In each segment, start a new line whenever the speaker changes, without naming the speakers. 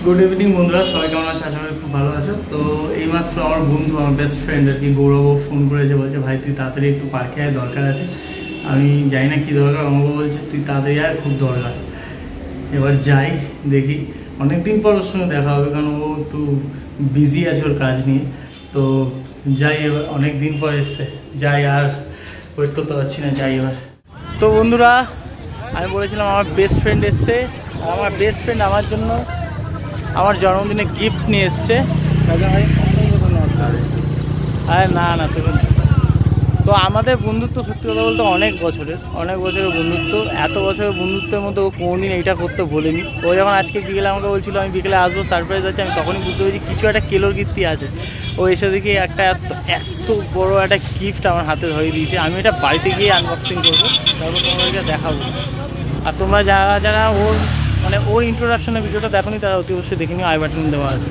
Good evening বন্ধুরা, সবাই কেমন আছে? আশা করি খুব ভালো আছো। তো এইমাত্র আমার বন্ধু, আমার বেস্ট ফ্রেন্ড আর কি, গৌরব ফোন করেছে, বলছে ভাই তুই তাড়াতাড়ি একটু পার্কে আয়, দরকার আছে। আমি জানি না কী দরকার, আমাকে বলছে তুই তাড়াতাড়ি আয়, খুব দরকার। এবার যাই, দেখি। অনেকদিন পর ওর সঙ্গে দেখা হবে, কারণ ও একটু বিজি আছে ওর কাজ নিয়ে। তো যাই, এবার অনেক দিন পর এসছে, যাই, আর ওয়েট করতে পারছি না, যাই এবার। তো বন্ধুরা, আমি বলেছিলাম আমার বেস্ট ফ্রেন্ড এসছে, আর আমার বেস্ট ফ্রেন্ড আমার জন্য আমার জন্মদিনে গিফট নিয়ে এসছে। আরে না না, তো আমাদের বন্ধুত্ব সত্যি কথা বলতে অনেক বছরের বন্ধুত্ব। এত বছরের বন্ধুত্বের মধ্যে ও কোনোদিন এইটা করতে বলেনি। ও যখন আজকে বিকেলে আমাকে বলছিল আমি বিকেলে আসবো, সারপ্রাইজ আছে, আমি তখনই বুঝতে পেরেছি কিছু একটা কেলোর কীর্তি আছে। ও এসে দেখি এত বড় একটা গিফট আমার হাতে ধরিয়ে দিয়েছে। আমি এটা বাড়িতে গিয়ে আনবক্সিং করবো, তারপর তোমাদেরকে দেখাবো। আর তোমরা যারা যারা ওর ইন্ট্রোডাকশনের ভিডিওটা দেখোনি, তারা অতি অবশ্যই দেখে নিও, আই বাটন দেওয়া আছে।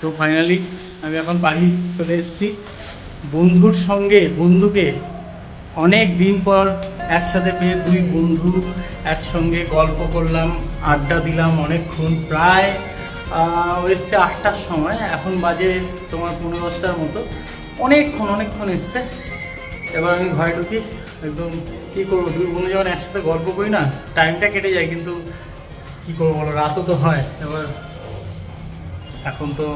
তো ফাইনালি আমি এখন বাড়ি চলে এসেছি। বন্ধুকে অনেক দিন পর একসাথে পেয়ে, দুই বন্ধু একসঙ্গে গল্প করলাম, আড্ডা দিলাম অনেকক্ষণ। প্রায় এসছে 8টার সময়, এখন বাজে তোমার 9:30টার মতো। অনেকক্ষণ এসছে। এবার আমি ঘরে ঢুকি, একদম কী করবো, দুই বন্ধু যখন একসাথে গল্প করি না, টাইমটা কেটে যায়, কিন্তু কী করবো বলো, রাতও তো হয়। এবার এখন তো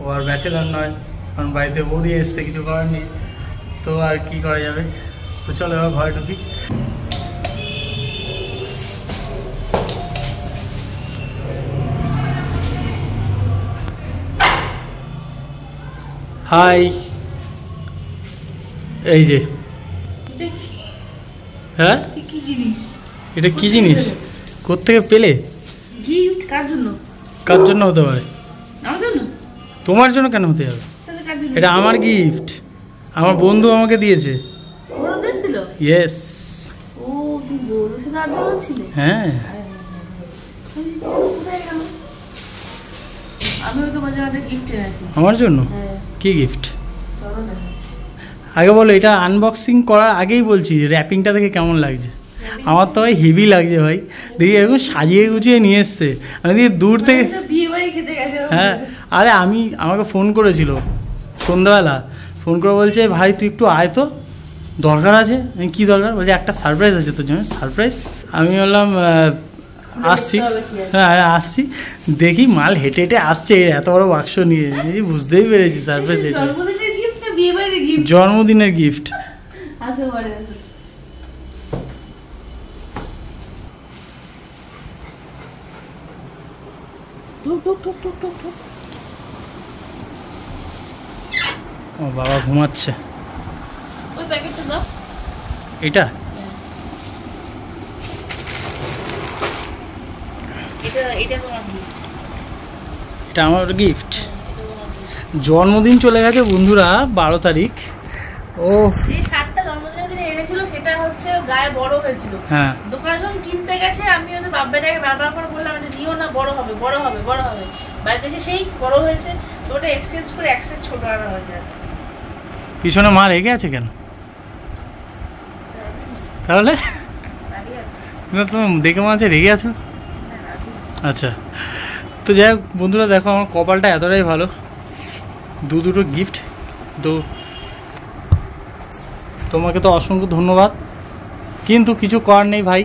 ও আর ব্যাচেলার নয়, কারণ বাড়িতে বৌদি এসছে, কিছু করার নেই। তো আর কি করা যাবে, তো চলো এবার ঘরে ঢুকি। হাই, এই যে, হ্যাঁ এটা কি জিনিস, কোত্থেকে পেলে? কার জন্য হতে পারে? তোমার জন্য কেন হতে যাবে? এটা আমার গিফট, আমার বন্ধু আমাকে দিয়েছে। ইয়েস। হ্যাঁ, আমার জন্য কি গিফট? আগে বলো, এটা আনবক্সিং করার আগেই বলছি র্যাপিংটা দেখে কেমন লাগছে। আমার তো ভাই হেভি লাগছে ভাই, দেখি এরকম সাজিয়ে গুছিয়ে নিয়ে এসছে। আমি দেখি দূর থেকে, হ্যাঁ। আরে আমাকে ফোন করেছিল সন্ধ্যাবেলা, ফোন করে বলছে ভাই তুই একটু আয় তো, দরকার আছে। আমি কী দরকার? বলছে একটা সারপ্রাইজ আছে তোর জন্য। সারপ্রাইজ? আমি বললাম আসছি। হ্যাঁ আসছি, দেখি মাল হেঁটে হেঁটে আসছে এত বড় বাক্স নিয়ে, বুঝতেই পেরেছি সারপ্রাইজ এটা। জন্মদিনের গিফট। ও বাবা ঘুমাচ্ছে। এটা এটা আমার গিফট। জন্মদিন চলে গেছে বন্ধুরা, 12 তারিখ। ও
সেটা হচ্ছে গায়ে বড় হয়েছিল। হ্যাঁ, দোকানে যখন কিনতে গেছে আমি ওদের বাবাটাকে বারবার করে বললাম এটা নিও না, বড় হবে। বাড়িতে এসে সেই বড় হয়েছে, তো ওটা এক্সচেঞ্জ করে এক সাইজ ছোট আনা হয়েছে। আছে
পিছনে মা রেগে আছে কেন তাহলে? না তুমি দেখে মনে হচ্ছে রেগে আছো। আচ্ছা, তো যাই হোক বন্ধুরা, দেখো আমার কপালটা এতটাই ভালো, দুটো গিফট। তো তোমাকে তো অসংখ্য ধন্যবাদ, কিন্তু কিছু করার নেই ভাই,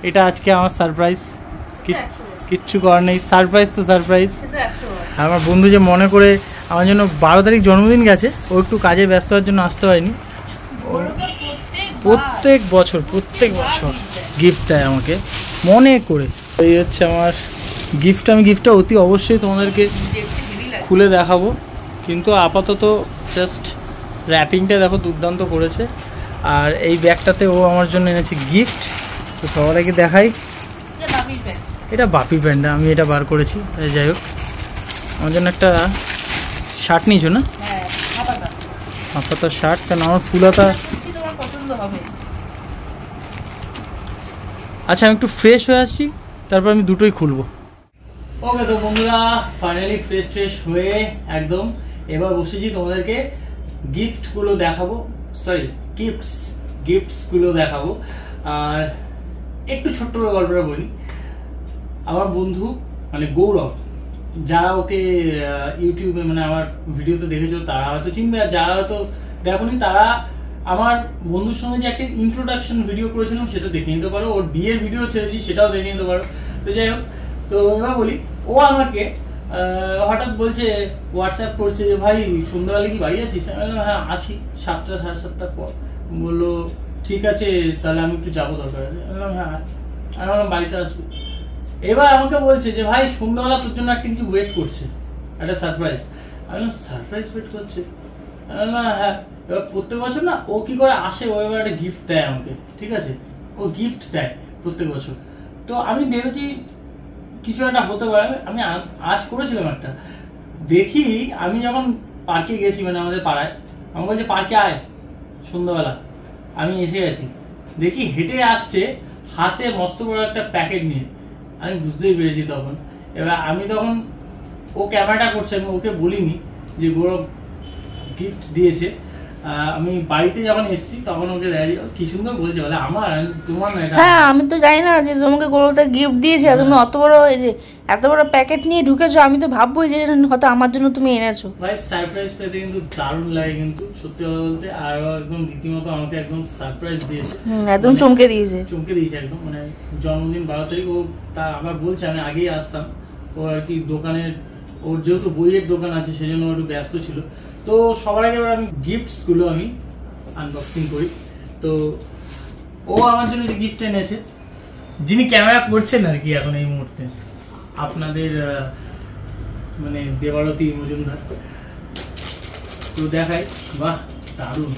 এটা আজকে আমার সারপ্রাইজ। কিচ্ছু করার নেই, সারপ্রাইজ তো সারপ্রাইজ। আমার বন্ধু যে মনে করে আমার জন্য 12 তারিখ জন্মদিন গেছে, ও একটু কাজে ব্যস্ত হওয়ার জন্য আসতে পারেনি। প্রত্যেক বছর গিফট দেয় আমাকে মনে করে। এই হচ্ছে আমার গিফট। আমি গিফটটা অতি অবশ্যই তোমাদেরকে খুলে দেখাবো, কিন্তু আপাতত জাস্ট র্যাপিংটা দেখো দুর্দান্ত করেছে। আর এই ব্যাগটাতে ও আমার জন্য এনেছে গিফট। তো সবার আগে দেখাই, এটা বাপি প্যান্ট, আমি এটা বার করেছি। যাই হোক, আমার জন্য একটা শার্ট নিয়েছো না? হাফাতা শার্ট, কেন আমার ফুল হাতা। আচ্ছা আমি একটু ফ্রেশ হয়ে আসছি, তারপর আমি দুটোই খুলবো। ওকে তো বন্ধুরা, ফাইনালি ফ্রেশ হয়ে একদম এবার বসেছি তোমাদেরকে গিফটগুলো দেখাবো, সরি গিফটসগুলো দেখাবো। আর একটু ছোট্ট করে গল্পটা বলি। আমার বন্ধু মানে গৌরব, যারা ওকে ইউটিউবে মানে আমার ভিডিওতে দেখেছো তারা হয়তো চিনবে, আর যারা হয়তো দেখোনি তারা আমার বন্ধুর সঙ্গে যে একটা ইন্ট্রোডাকশন ভিডিও করেছিলাম সেটা দেখে নিতে পারো, ওর বিয়ের ভিডিও ছেড়েছি সেটাও দেখে নিতে পারো। তো যাই হোক, তো এবার বলি, ও আমাকে হঠাৎ বলছে, হোয়াটসঅ্যাপ করছে যে ভাই সন্ধ্যাবেলা কি বাড়ি আছিস? আমি বললাম হ্যাঁ আছি, 7টা 7:30 পর। বললো ঠিক আছে তাহলে আমি একটু যাবো, দরকার আছে। আমি বললাম হ্যাঁ, আমি বললাম বাড়িতে আসবো। এবার আমাকে বলছে যে ভাই সন্ধ্যাবেলা তোর জন্য একটা কিছু ওয়েট করছে, একটা সারপ্রাইজ। আমি বললাম সারপ্রাইজ ওয়েট করছে? আমি বললাম হ্যাঁ। এবার প্রত্যেক বছর না ও কি করে আসে, ও এবার একটা গিফট দেয় আমাকে, ঠিক আছে? ও গিফট দেয় প্রত্যেক বছর। তো আমি ভেবেছি কিছু একটা হতে পারে। আমি আজ করেছিলাম একটা, দেখি আমি যখন পার্কে গেছি মানে আমাদের পাড়ায়, আমি বলছি পার্কে আয় সন্ধ্যাবেলা, আমি এসে গেছি, দেখি হেঁটে আসছে হাতে মস্ত বড় একটা প্যাকেট নিয়ে। আমি বুঝতেই পেরেছি তখন। এবার আমি তখন, ও ক্যামেরাটা করছে, আমি ওকে বলিনি যে গৌরব গিফট দিয়েছে। আমি বাড়িতে যখন এসেছি তখন ওকে দেখা যায় কি সুন্দর বলছে, বলে আমার, তোমার না এটা।
হ্যাঁ আমি তো জানি না যে তোমাকে গৌরবটা গিফট দিয়েছে, তুমি অত বড় এই যে এত বড় প্যাকেট নিয়ে ঢুকেছো, আমি তো ভাববোই যে হয়তো আমার জন্য তুমি এনেছো।
ভাই সারপ্রাইজ পেতে কিন্তু দারুণ লাগে কিন্তু, সত্যি কথা বলতে। আর একদম রীতিমতো আমাকে একদম সারপ্রাইজ দিয়েছে,
একদম চমকে দিয়েছে
একদম। মানে জন্মদিন 12 তারিখ, ও তা আবার বলছে আমি আগেই আসতাম, ও আর কি দোকানের, ওর যেহেতু বইয়ের দোকান আছে সেজন্য একটু ব্যস্ত ছিল। তো সবার আগে এবার আমি গিফটসগুলো আমি আনবক্সিং করি। তো ও আমার জন্য যে গিফট এনেছে, যিনি ক্যামেরা করছেন আর কি এখন এই মুহূর্তে, আপনাদের মানে দেবারতী মজুমদার। তো দেখাই, বাহ দারুণ,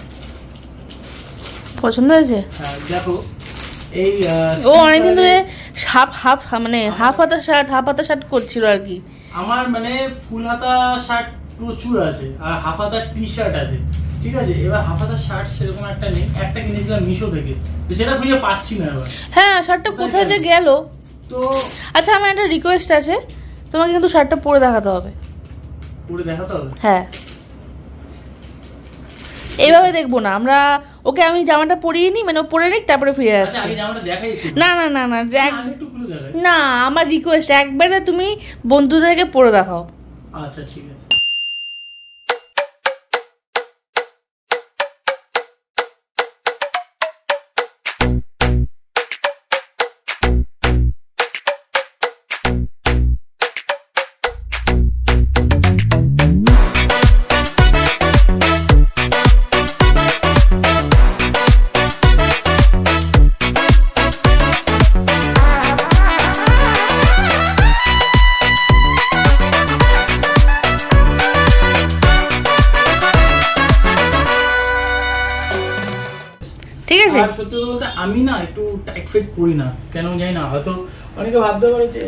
পছন্দ হয়েছে।
দেখো এই
ও অনেকদিন ধরে হাফ হাতা শার্ট করছিল আর কি।
আমার মানে ফুল হাতা শার্ট প্রচুর আছে, আর হাফ হাতা টি শার্ট আছে, ঠিক আছে? এবার হাফ হাতা শার্ট সেরকম একটা নেই, একটা কিনেছিলাম মিশো থেকে, তো সেটা খুঁজে পাচ্ছি না এবার।
হ্যাঁ শার্টটা কোথায় যে গেল।
তো
আচ্ছা আমার একটা রিকোয়েস্ট আছে, তোমাকে কিন্তু শার্টটা পরে দেখাতে হবে।
পরে দেখাতে হবে?
হ্যাঁ, এইভাবে দেখবো না আমরা। ওকে আমি জামাটা পরিয়ে নি, মানে ও পরে নিক তারপরে ফিরে আসছি। না না না না না, আমার রিকোয়েস্ট একবারে তুমি বন্ধুদেরকে পরে দেখাও।
আচ্ছা ঠিক আছে।
ঠিক আছে।
আর সত্যি বলতে আমি না একটু টাইট ফিট পরি না, কেন জানি না, হয়তো অনেকে ভাবতে পারে যে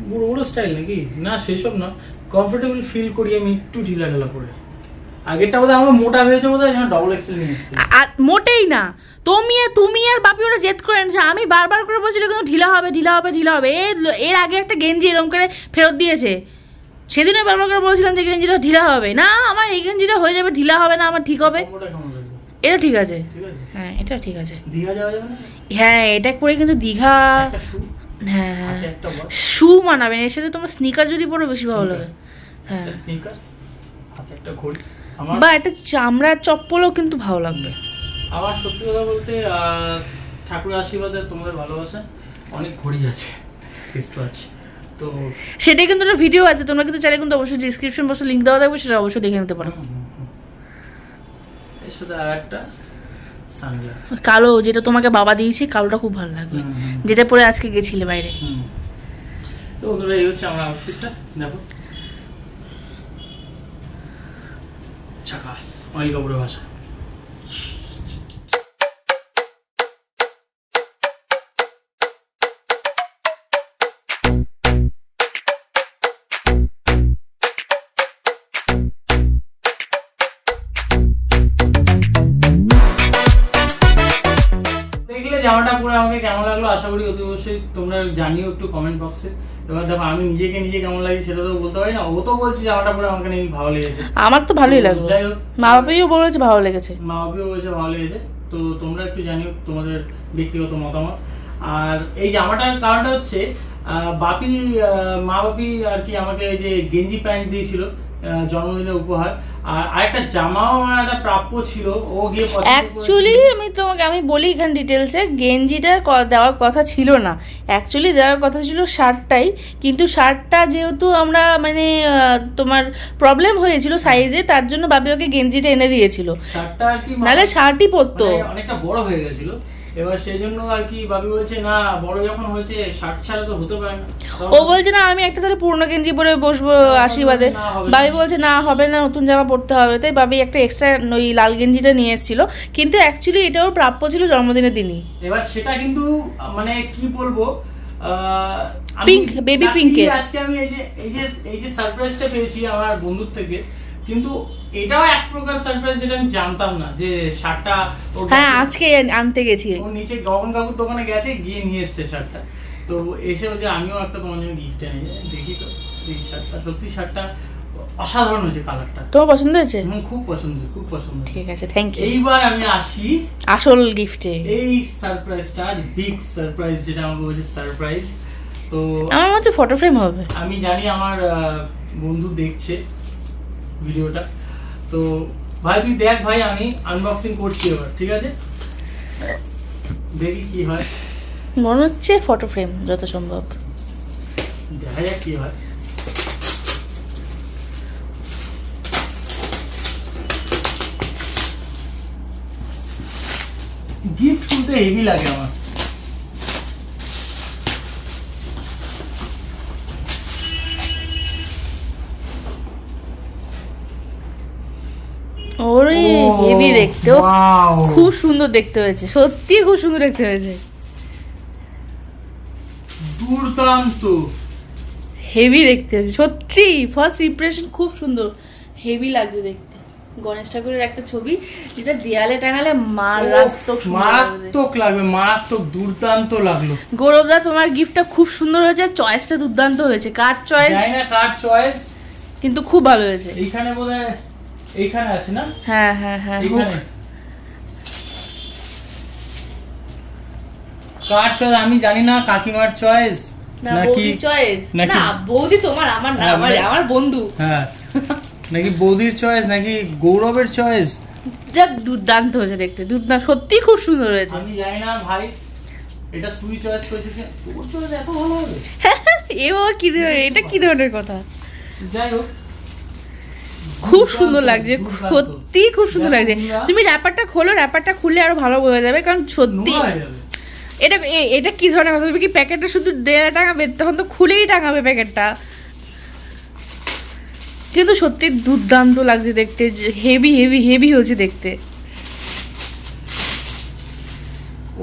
বুড়ো বুড়ো স্টাইল নাকি, না সেসব না, কমফোর্টেবল ফিল করি আমি একটু ঢিলা ঢালা পরে। আগেরটা বোধহয় আমাকে মোটা হয়েছে, বোধহয় ডবল এক্সেল নিয়ে এসেছি।
আর মোটেই না, তুমি আর বাপি ওরা জেদ করে এনেছে। আমি বারবার করে বলছিল কিন্তু ঢিলা হবে ঢিলা হবে ঢিলা হবে। এর আগে একটা গেঞ্জি এরকম করে ফেরত দিয়েছে, সেদিনও বারবার করে বলছিলাম যে গেঞ্জিটা ঢিলা হবে না, আমার এই গেঞ্জিটা হয়ে যাবে, ঢিলা হবে না, আমার ঠিক হবে। এটা ঠিক আছে, হ্যাঁ এটা ঠিক আছে।
দীঘা যাওয়া যাবে না?
হ্যাঁ এটা করে কিন্তু দীঘা, হ্যাঁ শু মানাবে, এর সাথে তোমার স্নিকার যদি পরো বেশি ভালো লাগে। হ্যাঁ
স্নিকার, হাতে একটা ঘড়ি,
বা একটা চামড়ার চপ্পলও কিন্তু ভালো লাগবে।
আমার সত্যি কথা বলতে ঠাকুরের আশীর্বাদে তোমাদের ভালোবাসা অনেক ঘড়ি আছে, টেস্ট আছে, তো
সেটা কিন্তু একটা ভিডিও আছে, তোমরা কিন্তু চাইলে কিন্তু অবশ্যই ডিসক্রিপশন বক্সে লিংক দেওয়া থাকবে, সেটা অবশ্যই দেখে নিতে পারো।
এর সাথে আর একটা সানগ্লাস
কালো, যেটা তোমাকে বাবা দিয়েছে, কালোটা খুব ভালো লাগবে, যেটা পরে আজকে গেছিলে বাইরে।
তো বন্ধুরা এই হচ্ছে আমার আউটফিটটা, দেখো ঝাকাস। অনিল কাপুরের ভাষা। জামাটা পরে আমাকে কেমন লাগলো আশা করি অতি অবশ্যই তোমরা জানিও একটু কমেন্ট বক্সে। এবার দেখো আমি নিজে কেমন লাগে সেটা তো বলতে পারি না, ও তো বলছে জামাটা পরে আমাকে নাকি ভালো লেগেছে।
আমার তো ভালোই লাগলো, যাই হোক মা বাবাও বলেছে ভালো লেগেছে,
ভালো লেগেছে। তো তোমরা একটু জানিও তোমাদের ব্যক্তিগত মতামত। আর এই জামাটার কারণটা হচ্ছে মা বাপি আর কি আমাকে এই যে গেঞ্জি প্যান্ট দিয়েছিল জন্মদিনের উপহার, আর আরেকটা জামাও আমার একটা প্রাপ্য ছিল, ও গিয়ে
অ্যাকচুয়ালি আমি বলি এখানে ডিটেলসে, গেঞ্জিটা দেওয়ার কথা ছিল না, অ্যাকচুয়ালি দেওয়ার কথা ছিল শার্টটাই, কিন্তু শার্টটা যেহেতু আমরা মানে তোমার প্রবলেম হয়েছিল সাইজে, তার জন্য বাবি ওকে গেঞ্জিটা এনে দিয়েছিল, শার্টটা আর কি নাহলে শার্টই পরতো,
অনেকটা বড় হয়ে গেছিল। এবার সেই জন্য আর কি বাবি বলছে না বড় যখন হয়েছে শার্ট ছাড়া তো হতে পারে না,
ও বলছে না আমি একটা তাহলে পুরনো গেঞ্জি পরে বসবো আশীর্বাদে, বাবি বলছে না হবে না নতুন জামা পরতে হবে, তাই বাবি একটা এক্সট্রা ওই লাল গেঞ্জিটা নিয়ে এসেছিল, কিন্তু অ্যাকচুয়ালি এটাও প্রাপ্য ছিল জন্মদিনের দিনই।
এবার সেটা কিন্তু মানে কি বলবো
পিঙ্ক, বেবি পিঙ্কে
আজকে আমি এই যে সারপ্রাইজটা পেয়েছি আমার বন্ধুর থেকে, কিন্তু এটাও এক প্রকার সারপ্রাইজ যেটা আমি জানতাম না যে শার্টটা
হ্যাঁ আজকে আনতে গেছি,
ও নিচে গগন কাকুর দোকানে গেছে গিয়ে নিয়ে এসছে শার্টটা, তো এসে যে আমিও একটা তোমার জন্য গিফট এনে দেখি তো এই শার্টটা, সত্যি শার্টটা অসাধারণ হয়েছে, কালারটা
তোমার পছন্দ হয়েছে?
খুব পছন্দ।
ঠিক আছে, থ্যাংক ইউ।
এইবার আমি আসি
আসল গিফটে,
এই সারপ্রাইজটা বিগ সারপ্রাইজ যেটা আমাকে বলছে সারপ্রাইজ। তো
আমার মতে ফটো ফ্রেম হবে,
আমি জানি আমার বন্ধু দেখছে ভিডিওটা, তো ভাই তুই দেখ ভাই আমি আনবক্সিং করছি এবার, ঠিক আছে দেখি কি হয়,
মনে হচ্ছে ফটো ফ্রেম যত সম্ভব,
দেখা যাক কি হয়। গিফট খুলতে হেভি লাগে আমার,
ওরে হেভি দেখতে, খুব সুন্দর দেখতে হয়েছে, সত্যি খুব সুন্দর দেখতে হয়েছে,
দুর্দান্ত
হেভি দেখতে হয়েছে সত্যি, ফার্স্ট ইমপ্রেশন খুব সুন্দর, হেভি লাগছে দেখতে। গণেশ ঠাকুরের একটা ছবি যেটা দেয়ালে টাঙালে মারাত্মক
লাগবে, মারাত্মক দুর্দান্ত লাগলো।
গৌরবদা তোমার গিফটটা খুব সুন্দর হয়েছে, চয়েসটা দুর্দান্ত হয়েছে, কার
চয়েস
কিন্তু খুব ভালো হয়েছে।
এইখানে বোধহয় এইখানে আছে না?
হ্যাঁ
কার চয়েস আমি জানি না, কাকিমার চয়েস
নাকি চয়েস না বৌদি তোমার, আমার না আমার বন্ধু,
হ্যাঁ নাকি বৌদির চয়েস নাকি গৌরবের চয়েস,
যা দুর্দান্ত হয়েছে দেখতে, দুর্দান্ত সত্যি খুব সুন্দর হয়েছে।
আমি জানি না ভাই এটা তুই চয়েস করেছিস, তোর চয়েস এত ভালো হবে
এটা কি ধরনের কথা,
যাই হোক
খুব সুন্দর লাগছে, সত্যি খুব সুন্দর লাগছে। তুমি র্যাপারটা খোলো, র্যাপারটা খুললে আরো ভালো বোঝা যাবে, কারণ সত্যি এটা কি ধরনের কথা, তুমি কি প্যাকেটটা শুধু দেয়া টাঙাবে, তখন তো খুলেই টাঙাবে প্যাকেটটা, কিন্তু সত্যি দুর্দান্ত লাগছে দেখতে, হেভি হেভি হেভি হয়েছে দেখতে।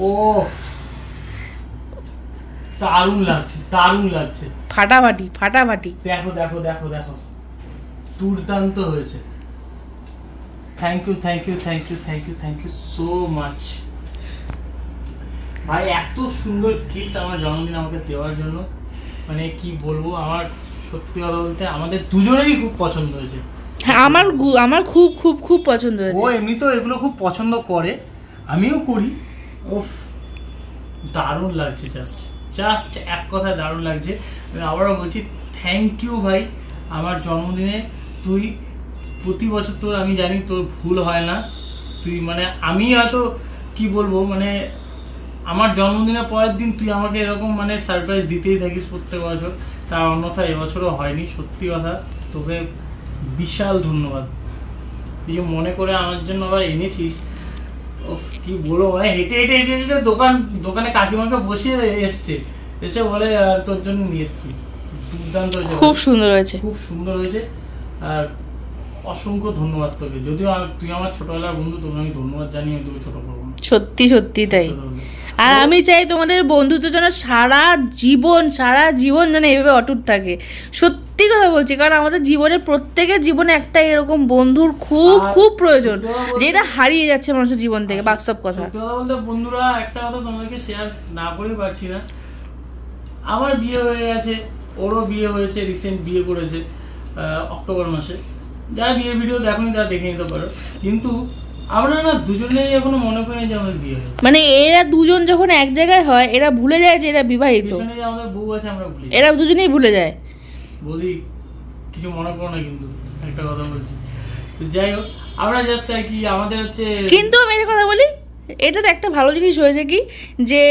ও দারুণ লাগছে, ফাটাফাটি। দেখো দুর্দান্ত হয়েছে, থ্যাংক ইউ সো মাচ ভাই, এত সুন্দর গিফট আমার জন্মদিন আমাকে দেওয়ার জন্য, মানে কি বলবো, আমার সত্যি কথা বলতে আমাদের দুজনেরই খুব পছন্দ হয়েছে।
হ্যাঁ আমার খুব খুব খুব পছন্দ হয়েছে,
ও এমনি তো এগুলো খুব পছন্দ করে, আমিও করি। ওফ দারুণ লাগছে, জাস্ট এক কথায় দারুণ লাগছে। আমি আবারও বলছি থ্যাংক ইউ ভাই, আমার জন্মদিনে তুই প্রতি বছর তোর আমি জানি তোর ভুল হয় না, তুই মানে আমি হয়তো কি বলবো মানে আমার জন্মদিনের পরের দিন তুই আমাকে এরকম মানে সারপ্রাইজ দিতেই থাকিস প্রত্যেক বছর, তার অন্যথা এবছরও হয়নি। সত্যি কথা তোকে বিশাল ধন্যবাদ, তুই মনে করে আমার জন্য আবার এনেছিস। ও কি বলবো, মানে হেঁটে দোকানে কাকিমাকে বসিয়ে এসে বলে তোর জন্য নিয়ে এসছি, দুর্দান্ত হয়েছে,
খুব সুন্দর হয়েছে।
আর অসংখ্য ধন্যবাদ তোকে। যদিও তুই আমার ছোটবেলার বন্ধু, তোকে আমি ধন্যবাদ জানিয়ে তোকে ছোট করবো না।
সত্যি সত্যি তাই। আর আমি চাই তোমাদের বন্ধুত্ব যেন সারা জীবন যেন এইভাবে অটুট থাকে। সত্যি কথা বলছি, কারণ আমাদের জীবনে প্রত্যেকের জীবনে একটা এরকম বন্ধুর খুব খুব প্রয়োজন, যেটা হারিয়ে যাচ্ছে মানুষের জীবন থেকে। বাস্তব কথা
বলতে বন্ধুরা, একটা কথা তোমাদেরকে শেয়ার না করে পারছি না, আমার বিয়ে হয়ে গেছে, ওরও বিয়ে হয়েছে, রিসেন্ট বিয়ে করেছে অক্টোবর মাসে। যারা বিয়ের ভিডিও দেখোনি তারা দেখে নিতে পারো। কিন্তু আমরা না দুজনেই এখনো মনে করি যে আমাদের বিয়ে হয়েছে।
মানে এরা দুজন যখন এক জায়গায় হয়, এরা ভুলে যায় যে এরা বিবাহিত।
পিছনে যে আমাদের বউ আছে আমরা ভুলি,
এরা দুজনেই ভুলে যায়।
বৌদি কিছু মনে করো না, কিন্তু একটা কথা বলছি। তো যাই হোক, আমরা জাস্ট আর কি আমাদের হচ্ছে,
কিন্তু আমি একটা কথা বলি, এটাতে একটা ভালো জিনিস হয়েছে কি, যে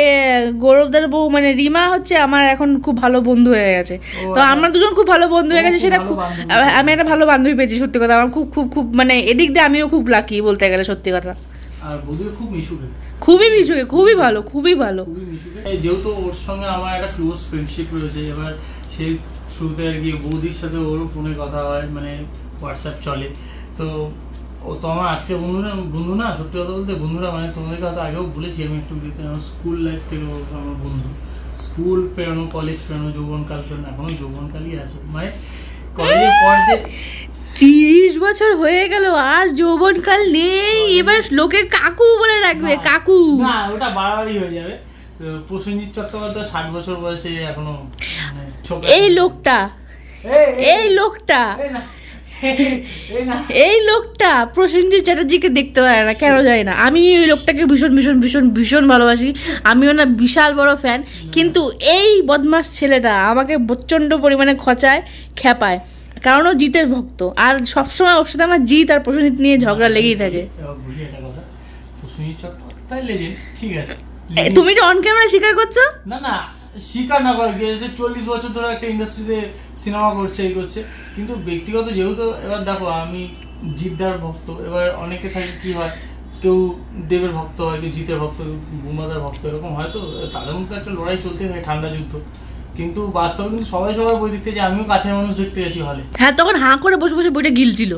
গৌরবদার বউ মানে রিমা হচ্ছে আমার এখন খুব ভালো বন্ধু হয়ে গেছে। তো আমরা দুজন খুব ভালো বন্ধু হয়ে গেছে, সেটা খুব, আমি একটা ভালো বান্ধবী পেয়েছি। সত্যি কথা, আমার খুব খুব খুব মানে এদিক দিয়ে আমিও খুব লাকি বলতে গেলে, সত্যি কথা।
আর বৌদি খুব মিশুকে,
খুবই মিশুকে, খুবই ভালো, খুবই ভালো।
যেহেতু ওর সঙ্গে আমার একটা ক্লোজ ফ্রেন্ডশিপ রয়েছে, এবার সেই থ্রুতে আর কি বৌদির সাথে ওরও ফোনে কথা হয়, মানে হোয়াটসঅ্যাপ চলে। তো ও তো আমার আজকে বন্ধু না, সত্যি কথা বলতে বন্ধুরা, মানে তোমাদেরকে হয়তো আগেও বলেছি আমি একটু বলতে, আমার স্কুল লাইফ থেকে আমার বন্ধু, স্কুল পেরোনো, কলেজ পেরোনো, যৌবনকাল পেরোনো, এখনো যৌবনকালই আছে। মানে কলেজের পর যে
30 বছর হয়ে গেল আর যৌবনকাল নেই, এবার লোকে কাকু বলে রাখবে, কাকু
না, ওটা বাড়াবাড়ি হয়ে যাবে। প্রসেনজিৎ চট্টোপাধ্যায় 60 বছর বয়সে এখনো
এই লোকটা প্রসেনজিৎ চ্যাটার্জিকে দেখতে পারে না, কেন যায় না। আমি ওই লোকটাকে ভীষণ ভীষণ ভীষণ ভীষণ ভালোবাসি, আমিও না বিশাল বড় ফ্যান। কিন্তু এই বদমাস ছেলেটা আমাকে প্রচণ্ড পরিমাণে খচায়, খেপায়, কারণ ও জিতের ভক্ত। আর সবসময় ওর সাথে আমার জিত আর প্রসেনজিৎ নিয়ে ঝগড়া লেগেই থাকে। তুমি তো অন ক্যামেরা স্বীকার করছো?
না স্বীকার না করে গিয়েছে, 40 বছর ধরে একটা ইন্ডাস্ট্রিতে সিনেমা করছে, এই করছে। কিন্তু ব্যক্তিগত যেহেতু, এবার দেখো আমি জিদ্দার ভক্ত, এবার অনেকে থাকে কি হয়, কেউ দেবের ভক্ত হয়, কেউ জিতের ভক্ত, বুমাদার ভক্ত, এরকম হয়তো তাদের মধ্যে একটা লড়াই চলতে থাকে, ঠান্ডা যুদ্ধ। কিন্তু বাস্তবে কিন্তু সবাই সবার বই দেখতে যায়। আমিও কাছের মানুষ দেখতে গেছি হলে,
হ্যাঁ, তখন হাঁ করে বসে বসে বইটা গিলছিল।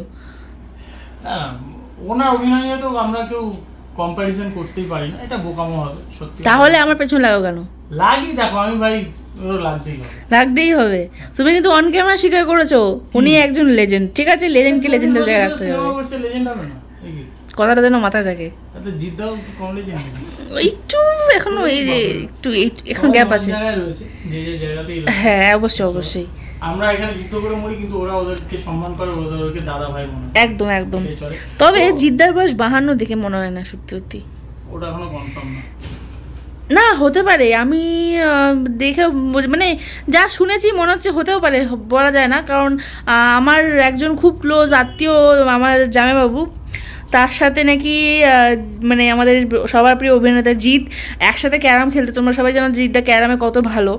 হ্যাঁ, ওনার অভিনয় নিয়ে তো আমরা কেউ কম্পারিজন করতেই পারি না, এটা বোকামো হবে সত্যি।
তাহলে আমার পেছনে লাগো কেন?
লাগি, দেখো আমি ভাই,
লাগতেই হবে। তুমি কিন্তু অন ক্যামেরা স্বীকার করেছো উনি একজন লেজেন্ড। ঠিক আছে, লেজেন্ড কি লেজেন্ডের জায়গায় রাখতে হবে, কথাটা যেন মাথায় থাকে। একটু এখনো এই যে একটু এখন গ্যাপ আছে। হ্যাঁ, অবশ্যই অবশ্যই।
আমরা এখানে যুদ্ধ করে মরি, কিন্তু ওরা ওদেরকে সম্মান করে, ওদেরকে দাদা ভাই মনে হয়।
একদম একদম। তবে জিদ্দার বয়স 52 দেখে মনে হয় না, সত্যি সত্যি
ওটা এখনো কনফার্ম
না। হতে পারে, আমি দেখে মানে যা শুনেছি মনে হচ্ছে হতেও পারে, বলা যায় না। কারণ আমার একজন খুব ক্লোজ আত্মীয়, আমার জামাইবাবু, তার সাথে নাকি মানে আমাদের সবার প্রিয় অভিনেতা জিৎ একসাথে ক্যারাম খেলতে। তোমরা সবাই জানো জিৎদা ক্যারামে কত ভালো,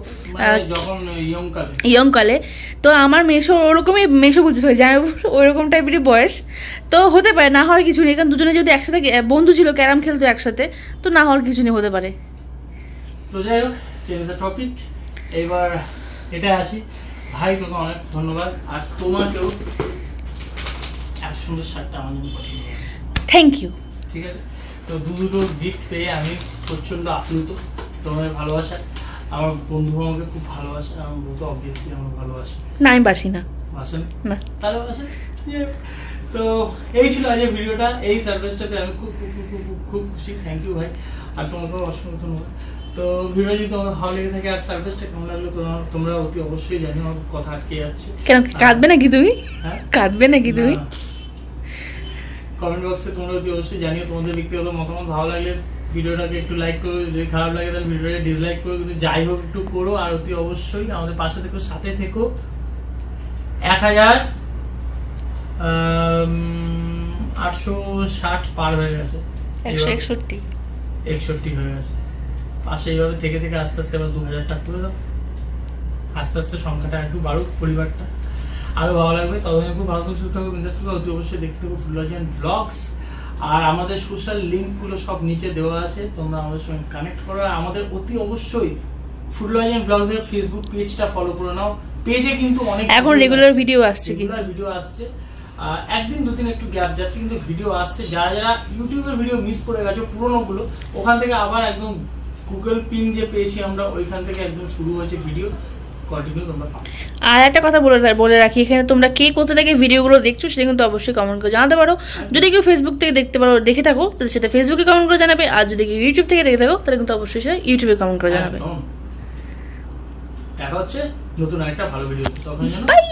ইয়ংকালে। তো আমার মেশো ওরকমই, মেশো বলছে সবাই, জামাইবাবু ওইরকম টাইপেরই বয়স। তো হতে পারে, না হওয়ার কিছু নেই, কারণ দুজনে যদি একসাথে বন্ধু ছিল, ক্যারাম খেলতো একসাথে, তো না হওয়ার কিছু নেই, হতে পারে।
তো যাই হোক, চেঞ্জ দ্য টপিক। এবার এটা আসি, ভাই তোকে অনেক ধন্যবাদ। আর তোমাকেও, এত সুন্দর শার্টটা আমার জন্য পছন্দ হয়েছে,
থ্যাংক ইউ।
ঠিক আছে, তো দুটো গিফট পেয়ে আমি প্রচণ্ড আপ্লুত। তোমার ভালোবাসা, আমার বন্ধু আমাকে খুব ভালোবাসে, আমার বউ তো অবভিয়াসলি আমার ভালোবাসে।
না, আমি বাসি না।
বাসেন না? তাহলে বাসেন। তো এই ছিল আজকের ভিডিওটা, এই সারপ্রাইজটা পেয়ে আমি খুব খুব খুব খুব খুব খুশি। থ্যাংক ইউ ভাই, আর তোমাকেও অসংখ্য ধন্যবাদ। তো ভিডিও যদি তোমার ভালো লেগে থাকে আর সার্ভিসটা কেমন লাগলো তোমরা অতি অবশ্যই জানিও। আমার কথা আটকে যাচ্ছে,
কেন কাঁদবে নাকি তুমি? হ্যাঁ, কাঁদবে নাকি তুমি?
কমেন্ট বক্সে তোমরা অতি অবশ্যই জানিও তোমাদের ব্যক্তিগত মতামত। ভালো লাগলে ভিডিওটাকে একটু লাইক করো, যদি খারাপ লাগে তাহলে ভিডিওটাকে ডিসলাইক করো, কিন্তু যাই হোক একটু করো। আর অতি অবশ্যই আমাদের পাশে থেকো, সাথে থেকো। 1860 পার হয়ে গেছে, 161 হয়ে গেছে। পাশে এইভাবে থেকে থেকে আস্তে আস্তে এবার 2000টা করে দাও, আস্তে আস্তে সংখ্যাটা একটু বাড়ুক, পরিবারটা আরো ভালো লাগবে। ততদিন খুব ভালো থাকো, সুস্থ থাকো, বিন্দাস থাকো। অতি অবশ্যই দেখতে থাকো ফুলবাজিয়ান ব্লগস। আর আমাদের সোশ্যাল লিঙ্কগুলো সব নিচে দেওয়া আছে, তোমরা আমাদের সঙ্গে কানেক্ট করো। আর আমাদের অতি অবশ্যই ফুলবাজিয়ান ব্লগসের ফেসবুক পেজটা ফলো করে নাও। পেজে কিন্তু অনেক
এখন রেগুলার ভিডিও আসছে,
ভিডিও আসছে। একদিন দুদিন একটু গ্যাপ যাচ্ছে, কিন্তু ভিডিও আসছে। যারা যারা ইউটিউবের ভিডিও মিস করে গেছো পুরোনোগুলো, ওখান থেকে আবার একদম গুগল পিন যে পেয়েছি আমরা, ওইখান থেকে একদম শুরু হয়েছে ভিডিও, কন্টিনিউ তোমরা পাবে।
আর একটা কথা বলে রাখি, এখানে তোমরা কে কোথা থেকে ভিডিওগুলো দেখছো সেটা কিন্তু অবশ্যই কমেন্ট করে জানাতে পারো। যদি কেউ ফেসবুক থেকে দেখে থাকো তাহলে সেটা ফেসবুকে কমেন্ট করে জানাবে, আর যদি কেউ ইউটিউব থেকে দেখে থাকো তাহলে কিন্তু অবশ্যই সেটা ইউটিউবে কমেন্ট করে জানাবে।
দেখা হচ্ছে নতুন একটা ভালো ভিডিও, তখন জানো।
বাই।